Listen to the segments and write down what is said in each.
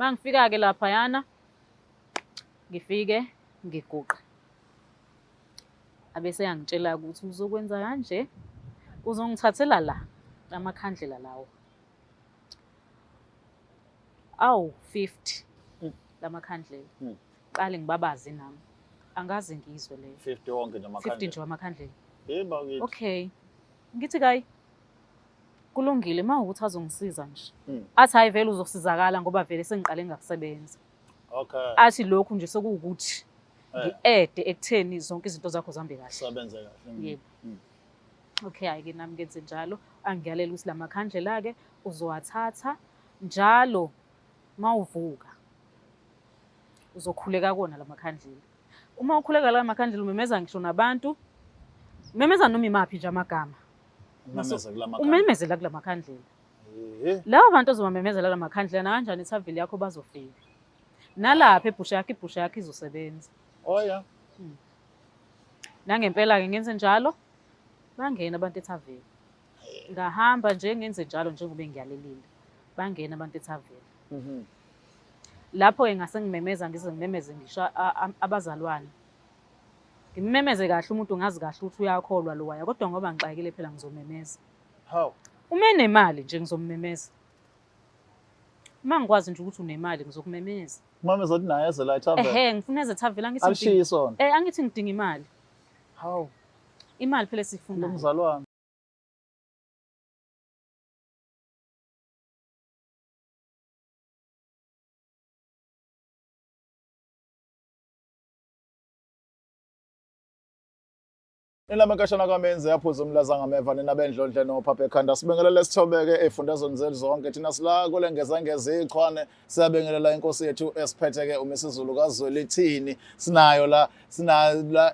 Mangifika-ke laphayana ngifike ngiguqa. Abese yangitshela ukuthi uzokwenza kanje, uzongithathela la amakhandlela lawo. Awu-50 lamakhandlela. Qale ngibabaze nami. Angaze ngizwe leyo. 50 wonke nje amakhandlela. 50 nje amakhandlela. Yebo ngithi. Okay. Ngithi kayi kulungile mawukuthi azongisiza nje. Athi hayi vele uzosizakala ngoba vele sengiqale ngakusebenza. Okay. Athi lokhu nje sekuwukuthi ngi-ede ekutheni zonke izinto zakho zihambe kahle. Sabenze kahle. Yebo. Okay, ayike nami ngenze njalo. Angiyalela ukuthi lamakhandlela-ke uzowathatha njalo mawuvuka. Uzokhuleka kona lamakhandlela. Uma ukhuleka la makhandlela umemeza ngisho nabantu. Memeza noma imaphi nje amagama. Umemezela kula makhandlela. Labo bantu ozobamemezela la makhandlela na kanjani ithavili yakho bazofika. Nalapha ibhusha yakho izosebenza. Oh yeah. Nangempela-ke ngenze njalo. Bangena abantu ethavili. Ngahamba nje ngenze njalo njengoba ngiyalelile. Bangena abantu ethavili. Lapho-ke ngase ngimemeza ngize ngimemeze ngisho abazalwane. Ngimemeze kahle umuntu ngazi kahle ukuthi uyakholwa lo waya kodwa ngoba ngixakile phela ngizomemeza. How? Uma enemali nje ngizomemeza. Uma ngikwazi nje ukuthi unemali ngizokumemeza. Mama ezothi naye eze la ethavela. Ngifuna eze ethavela angithi Alishiye isona. angithi ngidinga imali. How? Imali phela sifuna. Umzalwane. Elamakashana kaMenzi yaphuza umlaza ngameva nina bendlondle nophapha ekhanda sibingelele sithobeke efundazweni zethu zonke thina sila kulengeza iqhwane siyabingelela inkosi yethu esiphetheke uMisizulu kaZwelithini sinayo la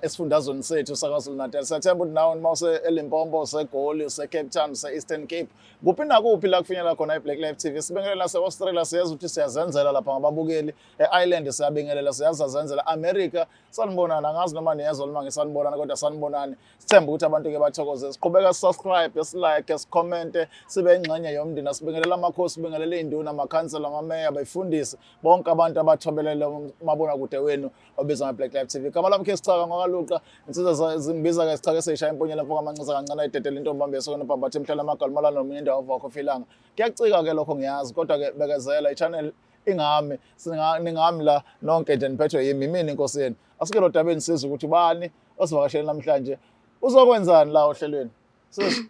esifundazweni sethu saKwaZulu Natal. Siyathemba ukuthi nawe mawuse eLimpopo seGoli seCape Town seEastern Cape kuphi nakuphi la kufinyela khona iBlack Life TV sibingelela seAustralia siyazi ukuthi siyazenzela lapha ngababukeli eIreland siyabingelela siyazazenzela America sanibonana ngazi noma niyezwa noma ngisanibonana kodwa sanibonani. Sithemba ukuthi abantu ke bathokoze siqhubeka subscribe like comment sibe ingxenye yomndeni sibingelela amakhosi sibingelela induna amakhansela amameya bayifundisi bonke abantu abathobelele mabona kude wenu obizwa ngeBlack Life TV igama lami ke sichaka ngakaluqa insizwa zimbiza ke sichaka seyishaya imponyela mfoka amancinza kancane ayidedela into mbambe yesona bhambathe emhlala amagalma la nomunye indawo wakho filanga kuyacika ke lokho ngiyazi kodwa ke bekezela ichannel ingami ningami la nonke nje niphethwe yimi inkosi yenu asike lo dabeni sizwe ukuthi bani osivakashela namhlanje uzokwenzani la ohlelweni sis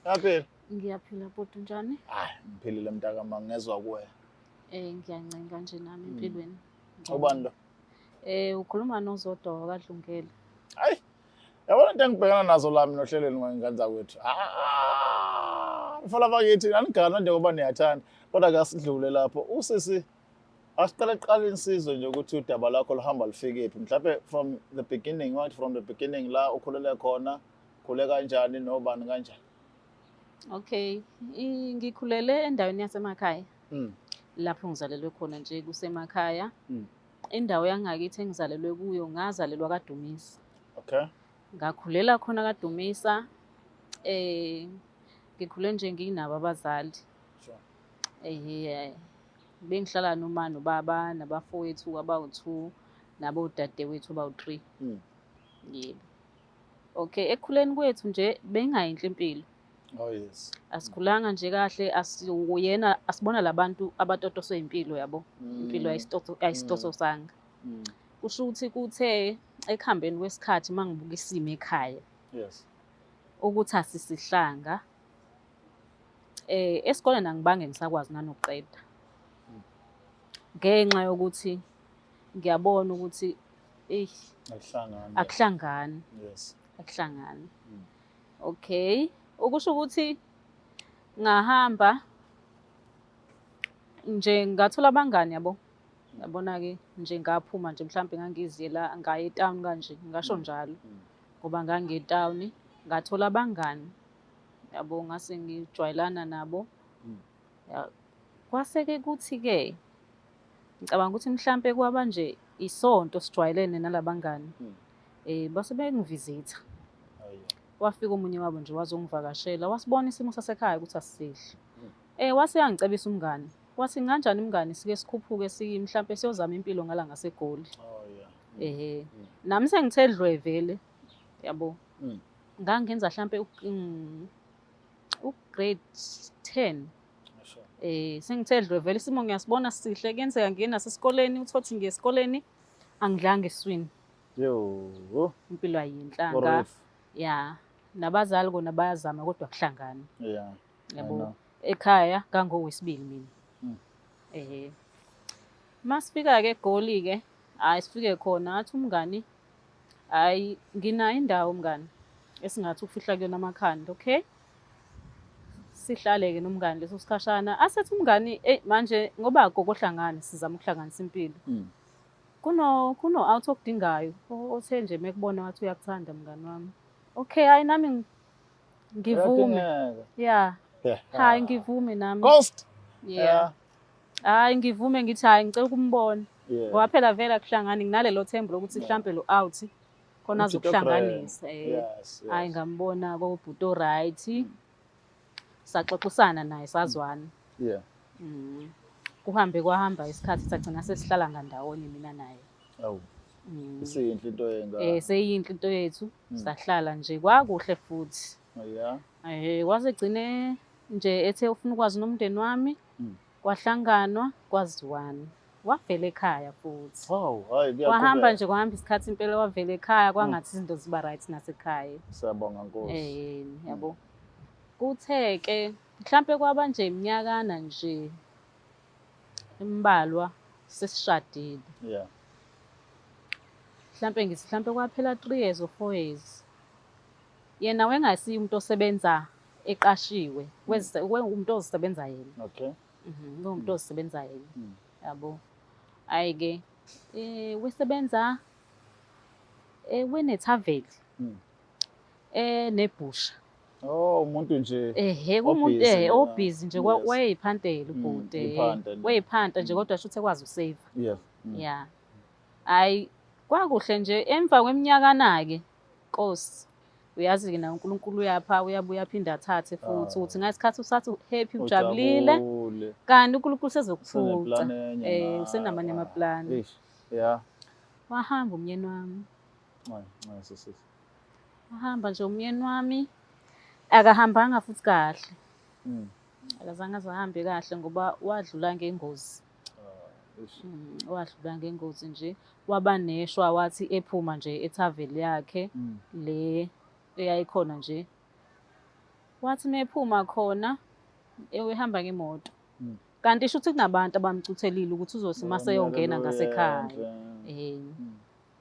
yaphila Ngiyaphila bhuti njani? Hayi ngiphilile mntaka mangezwe kuwe Ngiyancenga nje nami empilweni. Ubani lo? Ukhuluma noZodwa kaDlungela. Hayi yabona into engibhekana nazo lami nohlelweni ngangikwenza kwethu mfola bakithi anigana njengoba niyathanda kodwa ke asidlule lapho usisi asiqale insizwe nje ukuthi udaba lakho luhamba lufike phi mhlawumbe from the beginning la ukhulele khona khule kanjani nobani kanjani. Okay, ngikhulele endaweni yasemakhaya. Lapho ngizalelwe khona nje kusemakhaya. Indawo yangakithi engizalelwe kuyo ngazalelwa kaDumisa. Okay. Ngakhulela khona kaDumisa. Ngikhule nje nginabo abazali. Sure. Bengihlala noma nobaba nabafowethu abawu2 nabodadewethu abawu3. Yebo. Okay, ekukhuleni kwethu nje bengayinhle impilo. Oh yes. Asikhulanga nje kahle asiyena asibona labantu abatotoswe impilo yabo. Impilo ayisitoto sanga. Kusho ukuthi kuthe ekuhambeni kwesikhathi mangibuka isimo ekhaya. Yes. Ukuthi asisihlanga. Esikoleni angibange ngisakwazi nanokuqeda. Ngenxa yokuthi ngiyabona ukuthi akuhlangani. Yes. Akuhlangani. Okay. Ukusho ukuthi ngahamba nje ngathola abangani yabo. Yabona ke nje ngaphuma nje mhlawumbe ngangiziye la ngaye etown kanje ngasho njalo. Ngoba ngangiye etown ngathola abangani. Yabo ngase ngijwayelana nabo. Kwase ke kuthi ke ngicabanga ukuthi mhlambe kwaba nje isonto sijwayelene nalabangani. Base bengivizitha. Wafika umunye wabo nje wazongivakashela wasibona isimo sasekhaya ukuthi asisihle. Wase yangicebisa umngani Wathi kanjani mngani sike sikhuphuke mhlampe siyozama impilo ngala ngaseGoli. Oh yeah. Nami sengithe dlwe vele yabo. Mm. Ngangenza mhlampe grade 10. Sure. Sengithe dlwe vele isimo ngiyasibona sihle kuyenzeka ngiye nasesikoleni uthothi ngiye esikoleni angidlanga eswini. Yo. Impilo ayinhlanga. Yeah. Nabazali kona bayazama kodwa kuhlangana. Yeah. Yabo. Ekhaya ngangowesibili mina. Masifika ke eGoli ke, hayi sifike khona athi umngani, hayi nginayo indawo mngani esingathi ukufihla kuyona amakhanda, okay? Sihlale ke nomngani leso sikhashana. Asethi umngani, manje ngoba agogohlangane sizama ukuhlanganisa impilo. Kuno out okudingayo othe nje mekubona wathi uyakuthanda mngani wami. Okay, hayi nami ngivume. Yeah. Hayi ngivume nami. Ghost. Yeah. Hayi ngivume ngithi hayi ngicela ukumbona. Ngoba phela vele akuhlangani nginalelo thembu lokuthi mhlambe lo out khona azokuhlanganisa. Hayi ngambona kobhuti oright. Saxoxisana naye sazwana. Yeah. Kwahamba isikhathi sagcina sesihlala ngandawonye mina naye. Awu. Isiyinhle into yenga. Seyinhle into yethu. Sahlala nje kwakuhle futhi. Yeah. Wasegcine nje ethe ufuna ukwazi nomndeni wami. Kwahlanganwa kwaziwana. Wavela ekhaya futhi. Wow, hayi kuyaqhubeka. Wahamba nje kwahamba isikhathi impela wavela ekhaya kwangathi izinto ziba right nasekhaya. Siyabonga Nkosi. Yabo. Kuthe ke mhlambe kwaba nje iminyakana nje imbalwa sesishadile. Yeah. Mhlambe kwaphela 3 years or 4 years. Yena wengasiyo umuntu osebenza eqashiwe. Umuntu ozisebenza yena. Okay. Umuntu ozisebenza yena. Yabo. Ayike wesebenza wenethaveli. Nebusha. Oh umuntu nje. Kumuntu obusy nje wayeyiphantela ubhuti. Wayeyiphanta nje kodwa shuthe kwazi usave. Yeah. Yeah. Hayi kwakuhle nje emva kweminyakana ke Nkosi uyazi ke na uNkulunkulu uyapha uyabuya aphinda athathe futhi uthi ngasikhathi usathi happy ujabulile kanti uNkulunkulu sezokuphuca usenamanye amaplani. Yeah. Wahamba umyeni wami. Sisi. Wahamba nje umyeni wami akahambanga futhi kahle. Akazange ahambe kahle ngoba wadlula ngengozi. Wadlula ngengozi nje waba neshwa wathi ephuma nje ethaveli yakhe le eyayikhona nje. Wathi mephuma khona ehamba ngemoto. Kanti shuthi kunabantu abamcuthelile ukuthi uzosima seyongena ngasekhaya.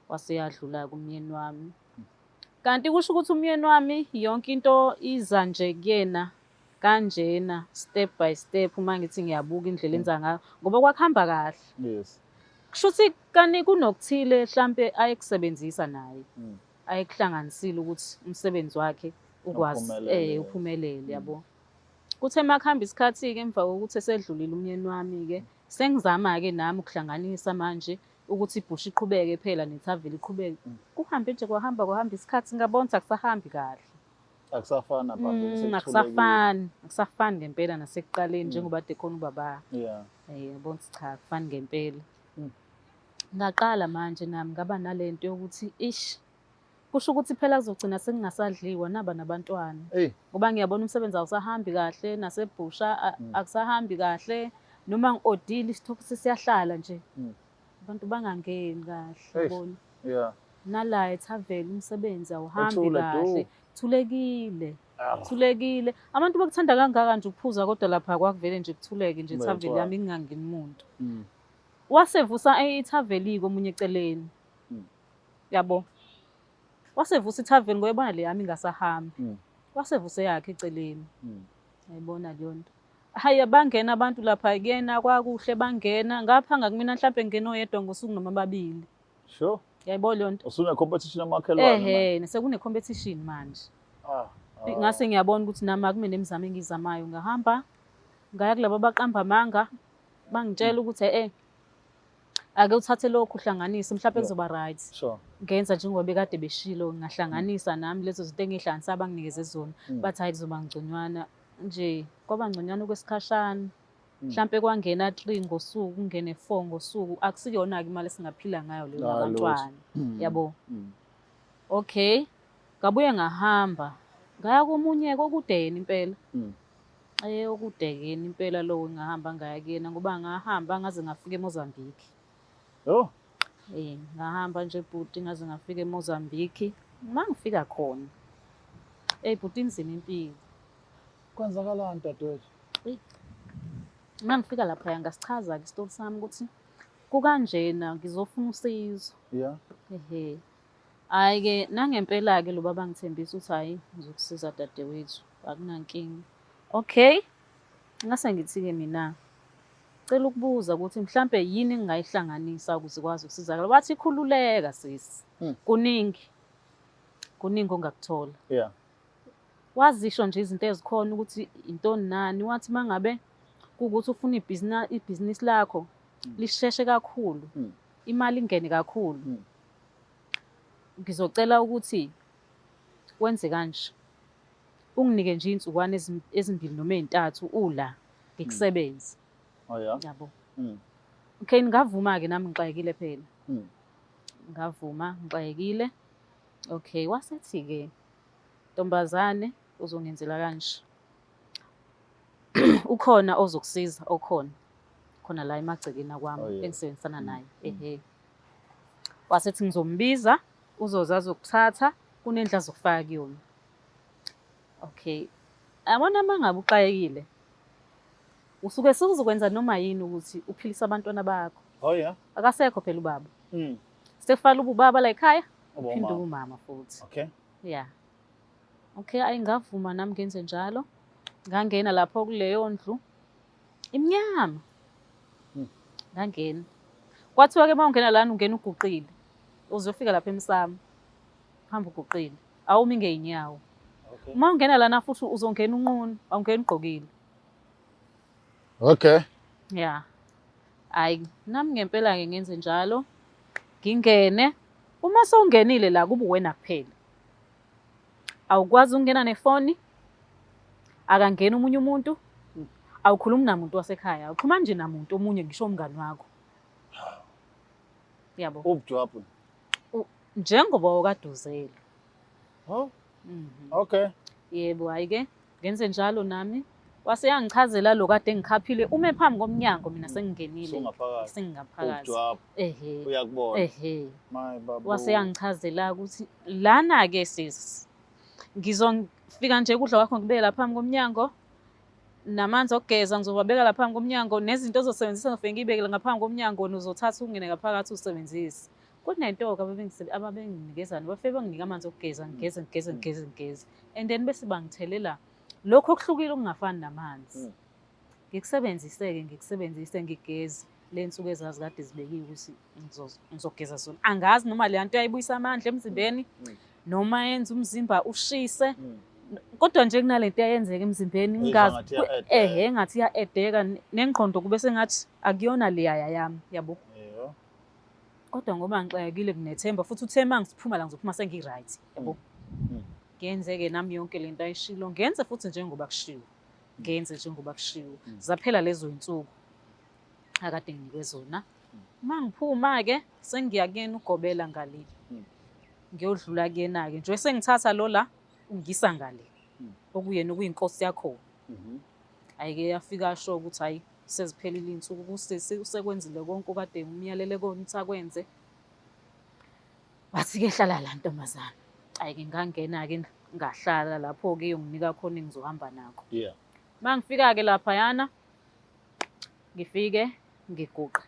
Waseyadlula kumyeni wami. Kanti kusho ukuthi umyeni wami yonke into iza nje kuyena kanjena step by step uma ngithi ngiyabuka indlela enza ngayo ngoba kwakuhamba kahle. Yes. Kushuthi kani kunokuthile mhlambe ayekusebenzisa naye. Ayekuhlanganisile ukuthi umsebenzi wakhe ukwazi uphumelele yabo. Kuthe makuhamba isikhathi ke emva kokuthi esedlulile umyeni wami ke sengizama ke nami ukuhlanganisa manje ukuthi ibhushi iqhubeke phela nethaveli iqhubeke. Kuhambe nje kwahamba isikhathi ngabona akusahambi kahle. Akusafana phambili akusafani ngempela nasekuqaleni njengoba dekhona ubaba. Yeah. Yabona cha akufani ngempela. Ngaqala manje nami ngaba nalento yokuthi kusho ukuthi phela kuzogcina sengingasadliwa naba nabantwana. Ngoba ngiyabona umsebenzi awusahambi kahle nasebhusha akusahambi kahle noma ngiodile isithopo sesiyahlala nje. Abantu bangangeni kahle ubona. Yeah. Nala ethaveli umsebenzi awuhambi kahle. Thulekile. Abantu bakuthanda kangaka nje ukuphuza kodwa lapha kwakuvele nje kuthuleke nje ethaveli yami ngingangeni umuntu. Wasevusa ethaveli komunye eceleni. Yabo. Wasevusa ithaveli ngoyibona le yami ngasahambi. Wasevusa yakhe eceleni. Ngiyibona leyo nto. Hayi bangena abantu lapha kuyena kwakuhle bangena ngaphanga kumina mhlawumbe ngene oyedwa ngosuku noma babili. Sure. Yayibona leyo nto. Usune competition amakhelwane. Sekune competition manje. Ngase ngiyabona ukuthi nami akumene imizamo engizamayo ngahamba ngaya kulabo baqamba amanga bangitshela ukuthi ake uthathe lokhu uhlanganise mhlawumbe kuzoba right. Sure. Ngenza njengoba bekade beshilo ngahlanganisa nami lezo zinto engihlanganisa abanginikeze zona bathi hayi kuzoba ngconywana nje kwaba ngconywana kwesikhashana Mhlampe kwangena 3 ngosuku kungene 4 ngosuku akusiyona-ke imali esingaphila ngayo leyo nabantwana yabo. Okay, ngabuye ngahamba ngaya komunye-ke okude yena impela. Okude-ke impela lowo ngahamba ngaya kuyena ngoba ngahamba ngaze ngafika eMozambique. Oh. Ngahamba nje bhuti ngaze ngafika eMozambique. Mangifika khona bhuti inzima impilo. Kwenzakalani dadewethu? Mangifika laphaya ngasichaza-ke isitori sami ukuthi kukanjena ngizofuna usizo. Yeah. Hhayi-ke nangempela-ke lo baba ngithembisa ukuthi hhayi ngizokusiza dadewethu akunankinga. Okay, ngase ngithi-ke mina cela ukubuza ukuthi mhlampe yini engingayihlanganisa ukuze ikwazi ukusizakala. Wathi khululeka sisi, kuningi ongakuthola. Yeah. Wazisho nje izinto ezikhona ukuthi intoni nani. Wathi mangabe kuwukuthi ufuna ibhizinisi lakho lisheshe kakhulu, imali ingene kakhulu, ngizocela ukuthi wenze kanje, unginike nje iy'nsukwana ezimbili noma ey'ntathu ula ngikusebenze. Oh yeah. Yabo. Okay, ngavuma-ke nami ngixakekile phela. Ngavuma ngixakekile. Okay, wasethi-ke ntombazane uzongenzela kanje. Ukhona ozokusiza khona la emagcekeni akwami engisebenzisana naye. Wasethi ngizombiza uzoza azokuthatha kunendlu azokufaka kuyona. Okay, yabona mangabe uxakekile usuke sekuzokwenza noma yini ukuthi uphilise abantwana bakho. Oh yeah. Akasekho phela ubaba. Sekufala ubaba la ekhaya uphinde Ubumama. umama futhi. Okay. Yeah. Okay, ngavuma nami ngenze njalo. Ngangena lapho kuleyo ndlu imnyama. Ngangena. Kwathiwa-ke uma ungena lana ungena uguqile. Uzofika lapha emsamo. Hamba uguqile. Awumi ngey'nyawo. Okay. Uma ungena lana futhi uzongena unqunu, awungena ugqokile. Okay. Yeah. Hayi, nami ngempela-ke ngenze njalo. Ngingene. Uma sewungenile la kuba uwena kuphela. Awukwazi ukungena nefoni. Akangena omunye umuntu. Awukhulumi namuntu wasekhaya. Awuxhumani nje namuntu omunye ngisho umngani wakho. Yabo. Ubujwaphu. Njengoba ukade uzele. Oh. Okay. Yebo, hhayi-ke ngenze njalo nami. Wase yangichazela lo kade ngikhaphile ume phambi komnyango mina sengingenile. Sengingaphakathi. Ubujwaphu. Uyakubona. My baba. Wase yangichazela ukuthi lana-ke sisi ngizofika nje ukudla kwakho ngibeke la phambi komnyango. Namanzi okugeza ngizobabeka la phambi komnyango. Nezinto ozosebenzisa ngifike ngiyibekele ngaphambi komnyango uzothatha ungene ngaphakathi usebenzise. Kunento-ke ababenginikeza bafike banginika amanzi okugeza ngigeze. And then bese bangithelela lokho okuhlukile okungafani namanzi. Ngikusebenzise ngigeze le nsuku ezazi kade zibekiwe ukuthi ngizogeza zona. Angazi noma le nto yayibuyisa amandla emzimbeni noma yenza umzimba ushise. Kodwa nje kunalento yayenzeka emzimbeni ngingazi engathi iya-edeka nengqondo kube sengathi akuyona leya yami yabo. Kodwa ngoba ngixakekile kunethemba futhi uthemba ngisiphuma la ngizophuma sengi-right yabo. Ngenze-ke nami yonke lento ayishilo ngenze futhi njengoba kushiwo. Zaphela lezo iy'nsuku akade nginikwe zona. Uma ngiphuma-ke sengiya kuyena ugobela ngale. Ngiyodlula kuyena-ke nje sengithatha lo la ungisa ngale. Okuyena okuyinkosi yakho. Hhayi-ke yafika asho ukuthi hhayi seziphelile iy'nsuku usekwenzile konke okade umyalele kona ukuthi akwenze. Wathi-ke hlala la ntombazana. Hhayi-ke ngangena-ke ngahlala lapho-ke yonginika khona engizohamba nakho. Yeah. Uma ngifika-ke laphayana ngifike ngiguqa.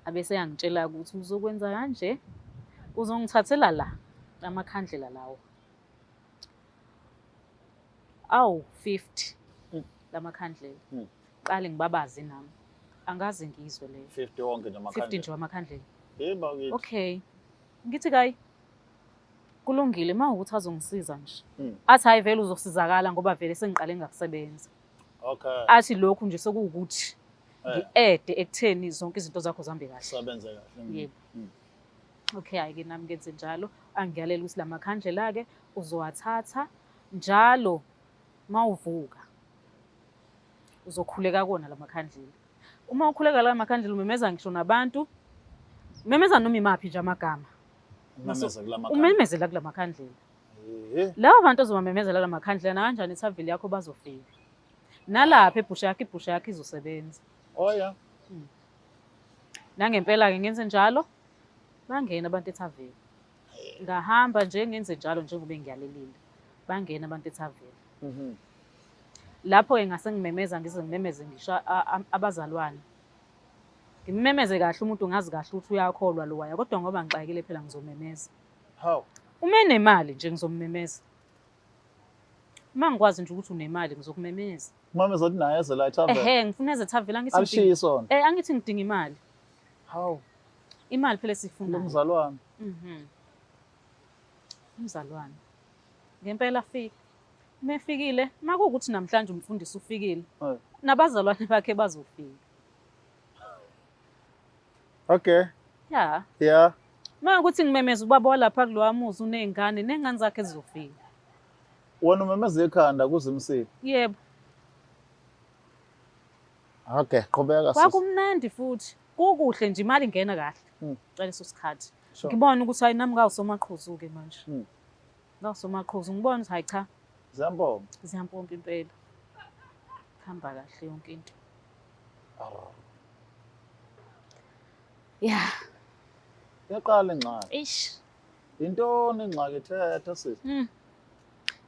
Abese yangitshela ukuthi uzokwenza kanje. Uzongithathela la amakhandlela lawo. 50 lamakhandlela. Qale ngibabaze nami. Angaze ngizwe leyo. 50 wonke nje amakhandlela. 50 nje amakhandlela. Yebo ngithi. Okay. Ngithi kayi kulungile mawukuthi azongisiza nje. Athi hayi vele uzosizakala ngoba vele sengiqale ngakusebenza. Okay. Athi lokhu nje sekuwukuthi ngi-ede ekutheni zonke izinto zakho zihambe kahle. Sebenze kahle. Yebo. Okay, hhayi-ke nami ngenze njalo. Angiyalela ukuthi la makhandlela-ke uzowathatha njalo mawuvuka. uzokhuleka kona la makhandlela. Uma ukhuleka la makhandlela umemeza ngisho nabantu, umemeza noma imaphi nje amagama. Umemeze kula makhandlela. Umemezela kula makhandlela. Labo bantu ozobamemezela la makhandlela na kanjani ithavili yakho bazofika. Nalapha ibhusha yakho izosebenza. Oh yeah. Nangempela-ke ngenze njalo, bangena abantu ethaveni. Ngahamba nje ngenze njalo njengoba ngiyalelile. Bangena abantu ethaveni. Lapho-ke ngase ngimemeza ngimemeze ngisho abazalwane. Ngimemeze kahle umuntu ngazi kahle ukuthi uyakholwa lo waya kodwa ngoba ngixakile phela ngizomemeza. How? Uma enemali nje ngizomemeza. Uma ngikwazi nje ukuthi unemali ngizokumemeza. Umameza uthi naye eze la ethaveni. Ngifuna eze ethaveni angithi Alishiye isona. angithi ngidinga imali. How? Imali phela sifuna. Umzalwane. Umzalwane. Ngempela afika. Mefikile, makuwukuthi namhlanje umfundisi ufikile. Nabazalwane bakhe bazofika. Okay. Yeah. Yeah. Makuthi ngimemeza ubaba walapha kulowa muzi unezingane, nengane zakhe zizofika. Wena umemeza ekhanda kuzimsile. Yebo. Okay, qhubeka sisi. Kwakumnandi futhi. Kukuhle nje imali ingena kahle. Leso sikhathi. Ngibona ukuthi hayi nami ngawusomaqhuzu-ke manje. Ngawusomaqhuzu ngibona ukuthi hayi cha. Ziyampompa. Ziyampompa impela. Hamba kahle yonke into. Yeah. Yaqala ingxaki. Ish. Intoni ingxaki ethetha sisi?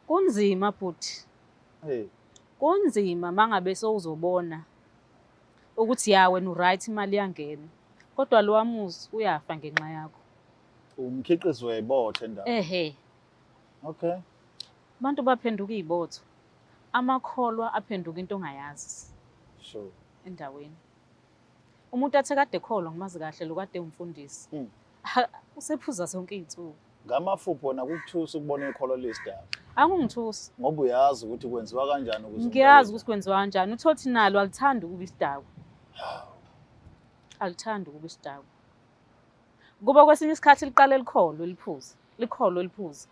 Kunzima futhi. Hey. Kunzima mangabe sowuzobona ukuthi ya wena uright imali yangena. Kodwa lo wamuzi uyafa ngenxa yakho. Umkhiqizo wayibothe ndaba. Okay. Abantu baphenduka izibotho. Amakholwa aphenduka into ongayazi. Sure. Endaweni. Umuntu athe kade ekholwa ngimazi kahle lo kade umfundisi. Usephuza zonke izinsuku. Ngamafupho nakukuthusa ukubona ikholo lesidaba. Angungithusi. Ngoba uyazi ukuthi kwenziwa kanjani ukuze ngiyazi ukuthi kwenziwa kanjani. Uthothi nalo alithanda ukuba isidakwa. Alithanda ukuba isidakwa. Kuba kwesinye isikhathi liqale likholo liphuza. Likholo liphuza.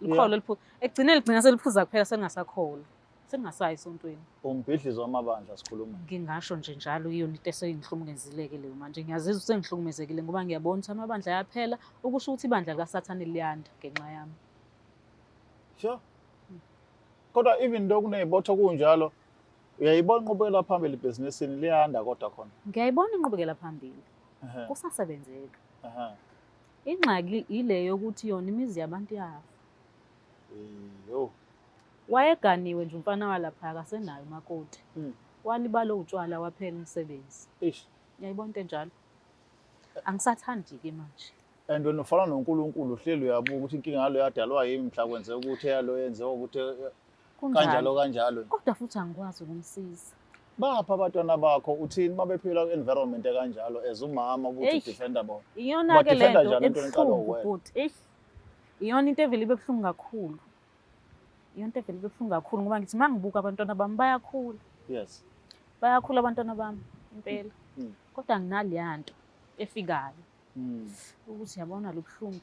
Egcine ligcina seliphuza kuphela selingasakholwa. Selingasayi esontweni. Umbhidlizo wamabandla sikhuluma. Ngingasho nje njalo iyona into esengihlukumezileke leyo manje. Ngiyazizwa sengihlukumezekile ngoba ngiyabona ukuthi amabandla ayaphela ukusho ukuthi ibandla likaSathane liyanda ngenxa yami. Sure. Kodwa even though kunezibotho kunjalo uyayibona inqubekela phambili ibhizinisini liyanda kodwa khona. Ngiyayibona inqubekela phambili. Kusasebenzeka. Ingxaki ile yokuthi yona imizi yabantu yafa. Yo. Wayeganiwe nje umfana walapha akasenayo umakoti. Walibala utshwala waphela umsebenzi. Ish. Ngiyayibona into enjalo. Angisathandi ke manje. And wena ufana noNkulunkulu uhleli uyabuka ukuthi inkinga yalo yadalwa yimi mhla kwenze ukuthi eyalo yenze ukuthi kanjalo. Kodwa futhi angikwazi ukumsiza. Bapha abantwana bakho uthini mabephila ku-environment ekanjalo as umama ukuthi defender bona. Iyona ke lento ebuhlungu futhi. Iyona into evele ibe buhlungu kakhulu. Iyona into evele ibe buhlungu kakhulu ngoba ngithi mangibuka abantwana bami bayakhula. Yes. Bayakhula abantwana bami impela. Kodwa nginaleya nto efikayo. Ukuthi yabona lo buhlungu.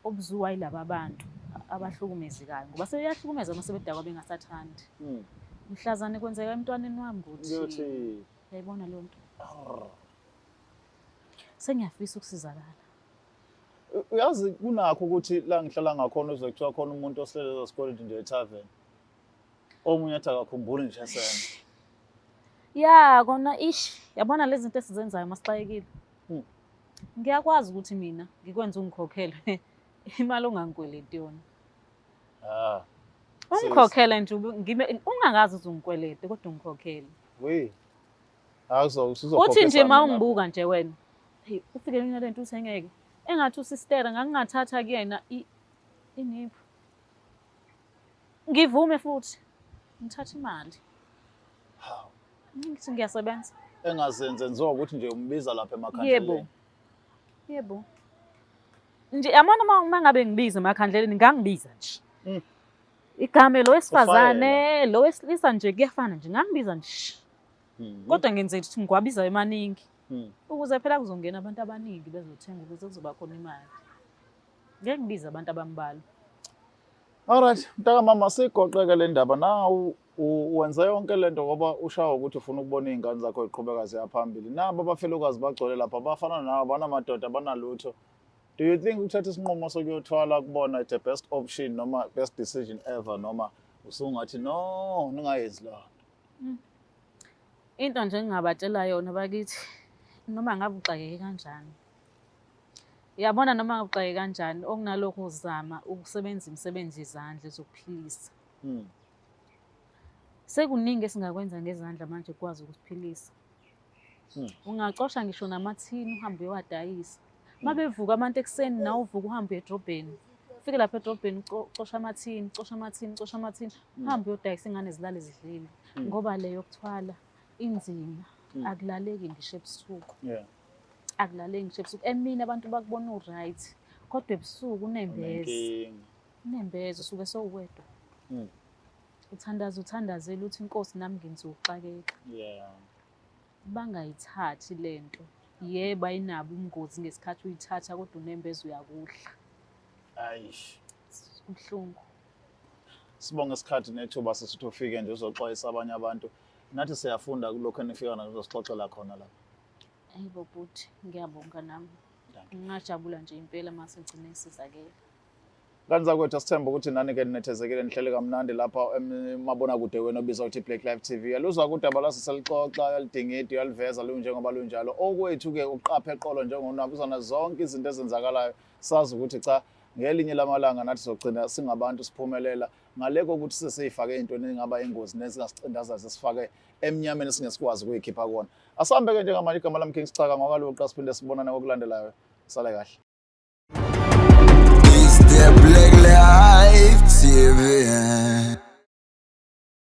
Obuzuwa yilaba abantu abahlukumezekayo ngoba sebeyahlukumeza uma sebedakwa bengasathandi. Mhlazane kwenzeka emntwaneni wami ukuthi yayibona lo nto. Sengiyafisa ukusizakala. Uyazi kunakho ukuthi la ngihlala ngakhona uzwe kuthiwa khona umuntu osebenza esikoleni nje ethaveni. Omunye athi akakhumbuli nje esenza. Ya kona yabona lezi zinto esizenzayo masixayekile. Ngiyakwazi ukuthi mina ngikwenza ungikhokhele imali ongangikweleti yona. Ungikhokhele nje ungangazi ukuthi ungikwelete kodwa ungikhokhele. We. Uzokhokha. Uthi nje mawungibuka nje wena. Hey ufike mina lento uthengeke. Engathi usistera ngangingathatha kuyena inipho. Ngivume futhi ngithatha imali. Ngithi ngiyasebenza. Engazenze njengoba ukuthi nje umbiza lapha emakhandleni. Yebo. Nje yamona uma ngabe ngibiza emakhandleni ngangibiza nje. Igama lo wesifazane lo wesilisa nje kuyafana nje ngangibiza nje. Kodwa ngenze ukuthi ngikwabiza emaningi. Ukuze phela kuzongena abantu abaningi bezothenga ukuze kuzoba khona imali. Ngeke ngibize abantu abambalwa. Alright, mntaka mama sigoqeke le ndaba nawu Wenze yonke lento ngoba ushawa ukuthi ufuna ukubona iy'ngane zakho ziqhubeka ziya phambili. Nabo abafelokazi bagcwele lapha bafana nawe banamadoda banalutho. Do you think ukuthatha isinqumo sokuyothwala kubona the best option noma best decision ever noma usungathi no ningayenzi lona? Into nje engingabatshela yona bakithi noma ngabe uxakeke kanjani. Uyabona noma ngabe uxakeke kanjani okunalokho uzama ukusebenza imisebenzi yezandla ezokuphilisa. Sekuningi esingakwenza ngezandla manje ukwazi ukusiphilisa. Ungacosha ngisho namathini uhambe uyowadayisa. Uma bevuka abantu ekuseni nawe uvuka uhambe edrobheni. Ufike lapha edrobheni ucosha amathini, uhambe uyodayisa ingane zilale zidlile. Ngoba le yokuthwala inzima, akulaleki ngisho ebusuku. Akulaleki ngisho ebusuku. Emini abantu bakubona u-right, kodwa ebusuku unembeza. Unembeza usuke sowuwedwa. Uthandazela uthi inkosi nami ngenziwa ukuxakeka. Bangayithathi lento. Yebo ayinabo ubungozi ngesikhathi uyithatha kodwa unembeza uyakudla. Ayish. Kubuhlungu. Sibonge isikhathi nethuba sesithi ufike nje uzoxwayisa abanye abantu. Nathi siyafunda kulokho enifika nazo sixoxela khona lapha. Hayibo bhuti, ngiyabonga nami. Ngingajabula nje impela mase ngcine sizakele. Ngani zakwethu sithemba ukuthi nani-ke ninethezekile nihlele kamnandi lapha emabonakude wenu obizwa ukuthi Black Life TV. Yaluzwa udaba laseselixoxa yalidingida yaliveza lunjengoba lunjalo. Okwethu-ke uqaphe eqolo njengonabuzana zonke izinto ezenzakalayo. Sazi ukuthi cha ngelinye lamalanga nathi sizogcina singabantu siphumelela ngaleko ukuthi seseyifake into engaba ingozi nezingasicindaza sesifake emnyameni singesikwazi ukuyikhipha kona. Asambe-ke njengamanje igama lami King Sicaka ngokwaloqa siphinde sibonane ngokulandelayo. Sale kahle. It's the Black Life TV.